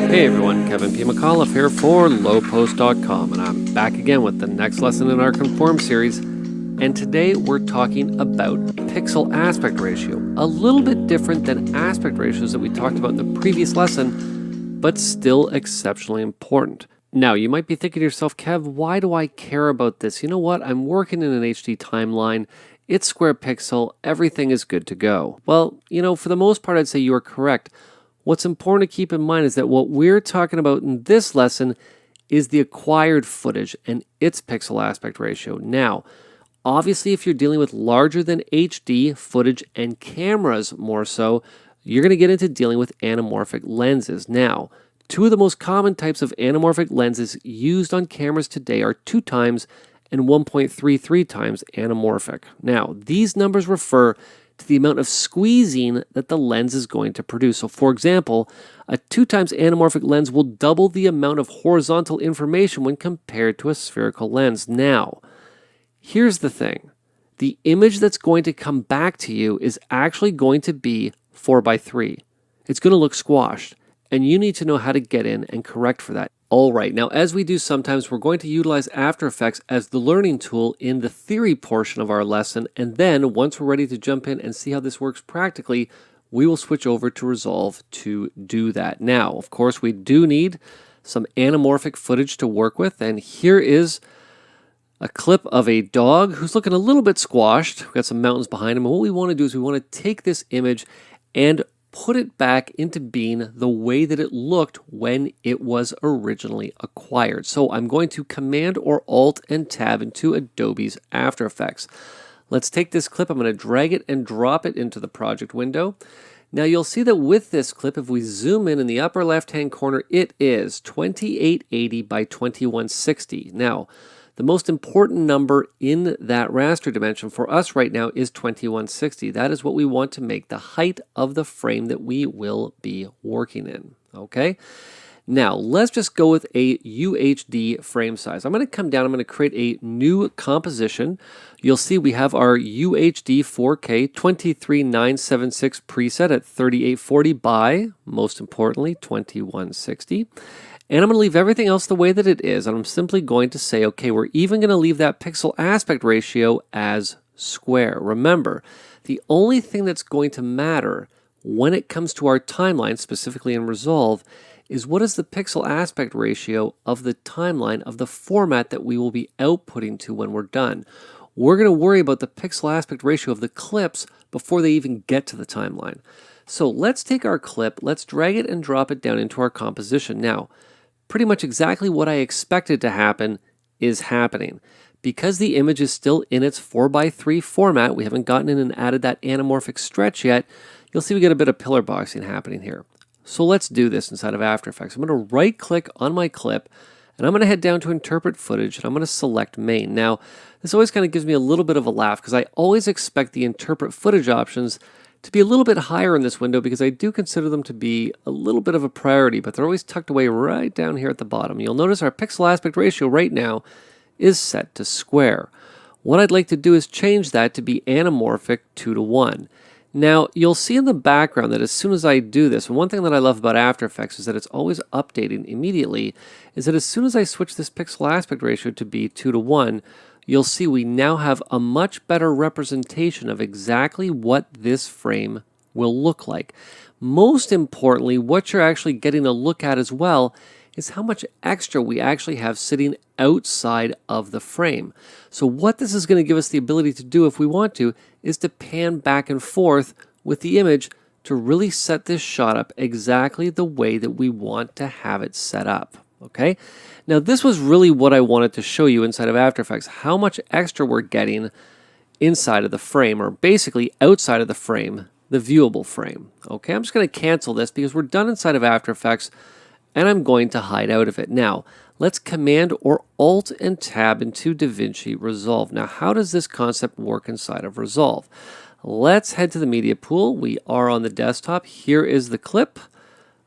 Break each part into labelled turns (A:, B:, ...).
A: Hey everyone, Kevin P. McAuliffe here for Lowepost.com, and I'm back again with the next lesson in our Conform series. And today we're talking about pixel aspect ratio, a little bit different than aspect ratios that we talked about in the previous lesson, but still exceptionally important. Now, you might be thinking to yourself, Kev, why do I care about this? You know what? I'm working in an HD timeline. It's square pixel. Everything is good to go. Well, for the most part, I'd say you are correct. What's important to keep in mind is that what we're talking about in this lesson is the acquired footage and its pixel aspect ratio. Now, obviously, if you're dealing with larger than HD footage and cameras more so, you're going to get into dealing with anamorphic lenses. Now, two of the most common types of anamorphic lenses used on cameras today are 2 times and 1.33 times anamorphic. Now, these numbers refer to the amount of squeezing that the lens is going to produce. So for example, a 2 times anamorphic lens will double the amount of horizontal information when compared to a spherical lens. Now, here's the thing. The image that's going to come back to you is actually going to be 4:3. It's going to look squashed, and you need to know how to get in and correct for that. All right, now as we do sometimes, we're going to utilize After Effects as the learning tool in the theory portion of our lesson, and then once we're ready to jump in and see how this works practically, we will switch over to Resolve to do that. Now, of course, we do need some anamorphic footage to work with, and here is a clip of a dog who's looking a little bit squashed. We've got some mountains behind him, and what we want to do is we want to take this image and put it back into being the way that it looked when it was originally acquired. So I'm going to Command or Alt and Tab into Adobe's After Effects. Let's take this clip. I'm going to drag it and drop it into the project window. Now you'll see that with this clip, if we zoom in the upper left-hand corner, it is 2880 by 2160. Now, the most important number in that raster dimension for us right now is 2160. That is what we want to make the height of the frame that we will be working in. Okay? Now, let's just go with a UHD frame size. I'm going to come down, I'm going to create a new composition. You'll see we have our UHD 4K 23976 preset at 3840 by, most importantly, 2160. And I'm going to leave everything else the way that it is, and I'm simply going to say, okay, we're even going to leave that pixel aspect ratio as square. Remember, the only thing that's going to matter when it comes to our timeline, specifically in Resolve, is what is the pixel aspect ratio of the timeline of the format that we will be outputting to when we're done. We're going to worry about the pixel aspect ratio of the clips before they even get to the timeline. So let's take our clip, let's drag it and drop it down into our composition. Now, pretty much exactly what I expected to happen is happening. Because the image is still in its 4:3 format, we haven't gotten in and added that anamorphic stretch yet, you'll see we get a bit of pillar boxing happening here. So let's do this inside of After Effects. I'm going to right click on my clip, and I'm going to head down to Interpret Footage, and I'm going to select Main. Now, this always kind of gives me a little bit of a laugh, because I always expect the Interpret Footage options to be a little bit higher in this window because I do consider them to be a little bit of a priority, but they're always tucked away right down here at the bottom. You'll notice our pixel aspect ratio right now is set to square. What I'd like to do is change that to be anamorphic 2:1. Now, you'll see in the background that as soon as I do this, and one thing that I love about After Effects is that it's always updating immediately, is that as soon as I switch this pixel aspect ratio to be 2:1, you'll see we now have a much better representation of exactly what this frame will look like. Most importantly, what you're actually getting a look at as well is how much extra we actually have sitting outside of the frame. So what this is going to give us the ability to do if we want to is to pan back and forth with the image to really set this shot up exactly the way that we want to have it set up. Okay? Now this was really what I wanted to show you inside of After Effects, how much extra we're getting inside of the frame, or basically outside of the frame, the viewable frame. Okay, I'm just going to cancel this because we're done inside of After Effects, and I'm going to hide out of it. Now, let's Command or Alt and Tab into DaVinci Resolve. Now, how does this concept work inside of Resolve? Let's head to the media pool. We are on the desktop. Here is the clip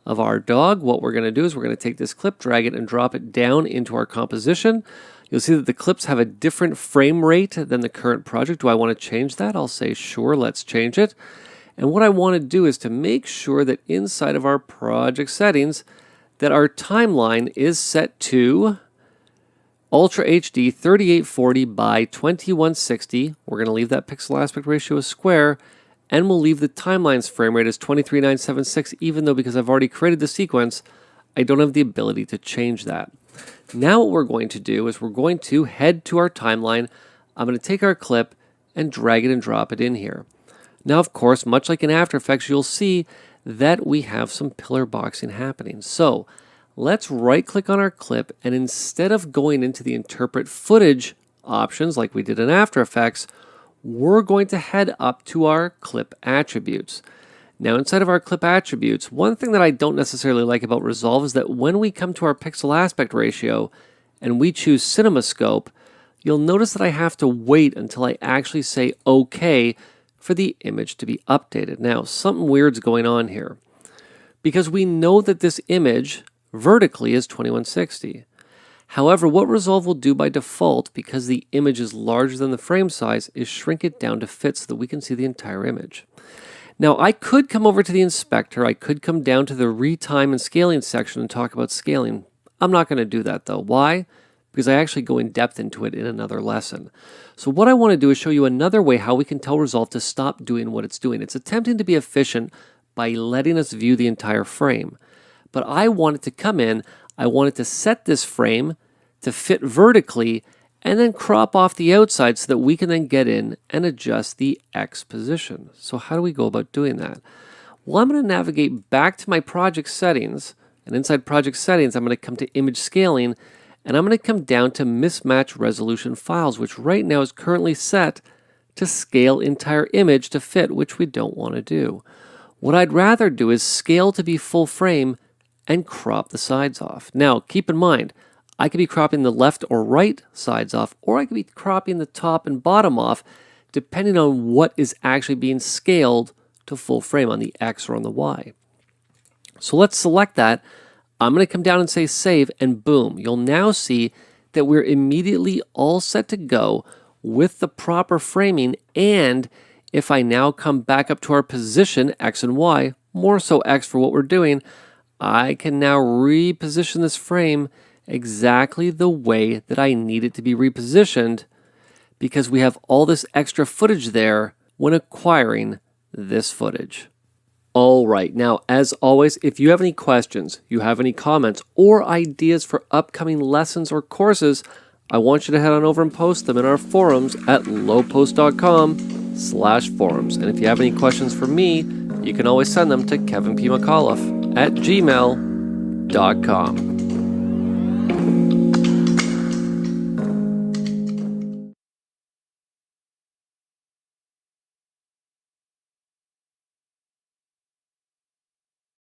A: of our dog. What we're going to do is we're going to take this clip, drag it, and drop it down into our composition. You'll see that the clips have a different frame rate than the current project. Do I want to change that? I'll say sure, let's change it. And what I want to do is to make sure that inside of our project settings that our timeline is set to Ultra HD 3840 by 2160. We're going to leave that pixel aspect ratio as square, and we'll leave the timeline's frame rate as 23976, even though because I've already created the sequence, I don't have the ability to change that. Now what we're going to do is we're going to head to our timeline. I'm going to take our clip and drag it and drop it in here. Now, of course, much like in After Effects, you'll see that we have some pillar boxing happening. So let's right-click on our clip, and instead of going into the Interpret Footage options like we did in After Effects, we're going to head up to our clip attributes. Now, inside of our clip attributes, one thing that I don't necessarily like about Resolve is that when we come to our pixel aspect ratio and we choose CinemaScope, you'll notice that I have to wait until I actually say OK for the image to be updated. Now, something weird's going on here, because we know that this image vertically is 2160. However, what Resolve will do by default, because the image is larger than the frame size, is shrink it down to fit so that we can see the entire image. Now, I could come over to the inspector, I could come down to the retime and scaling section and talk about scaling. I'm not going to do that though. Why? Because I actually go in depth into it in another lesson. So what I want to do is show you another way how we can tell Resolve to stop doing what it's doing. It's attempting to be efficient by letting us view the entire frame. But I want it to come in, I want it to set this frame to fit vertically and then crop off the outside so that we can then get in and adjust the X position. So how do we go about doing that? Well, I'm going to navigate back to my project settings, and inside project settings, I'm going to come to image scaling, and I'm going to come down to mismatch resolution files, which right now is currently set to scale entire image to fit, which we don't want to do. What I'd rather do is scale to be full frame and crop the sides off. Now, keep in mind, I could be cropping the left or right sides off, or I could be cropping the top and bottom off, depending on what is actually being scaled to full frame on the X or on the Y. So let's select that. I'm going to come down and say save, and boom, you'll now see that we're immediately all set to go with the proper framing. And if I now come back up to our position, X and Y, more so X for what we're doing, I can now reposition this frame exactly the way that I need it to be repositioned, because we have all this extra footage there when acquiring this footage. All right, now as always, if you have any questions, you have any comments or ideas for upcoming lessons or courses, I want you to head on over and post them in our forums at lowepost.com/forums. And if you have any questions for me, you can always send them to kevinpmcauliffe@gmail.com.